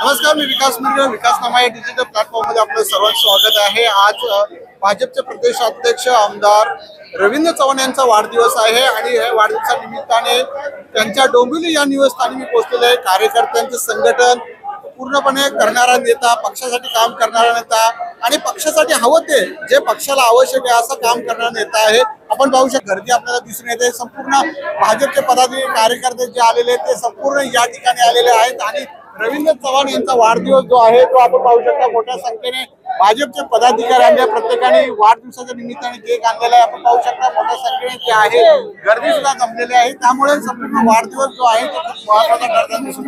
नमस्कार, मी विकास मिर्गे. विकासनामा या digital platform मध्ये आपलं सर्वांचं स्वागत आहे. आज भाजपचे प्रदेशाध्यक्ष आमदार रवींद्र चव्हाण यांचा वाढदिवस आहे आणि या वाढदिवसानिमित्ताने त्यांच्या डोंबिवली या निवासस्थानी मी पोहोचलेलो आहे. कार्यकर्त्यांचे संघटन पूर्णपणे करणारा नेता, पक्षासाठी काम करणारा नेता आणि पक्षासाठी हवं ते जे पक्षाला आवश्यक आहे असं काम करणारा नेता आहे. आपण पाहू शकता गर्दी आपल्याला दिसून येते. संपूर्ण भाजपचे पदाधिकारी कार्यकर्ते जे आलेले ते संपूर्ण या ठिकाणी आलेले आहेत आणि रवींद्र चव्हाण यांचा वाढदिवस जो आहे तो आपण पाहू शकता मोठ्या संख्येने भाजपचे पदाधिकाऱ्यांनी प्रत्येकाने वाढदिवसाच्या निमित्ताने केक आणलेला आहे. आपण पाहू शकता मोठ्या संख्येने जे आहे गर्दी सुद्धा जमलेली आहे. त्यामुळे संपूर्ण वाढदिवस जो आहे तो खूप महत्त्वाचा ठरला दिसून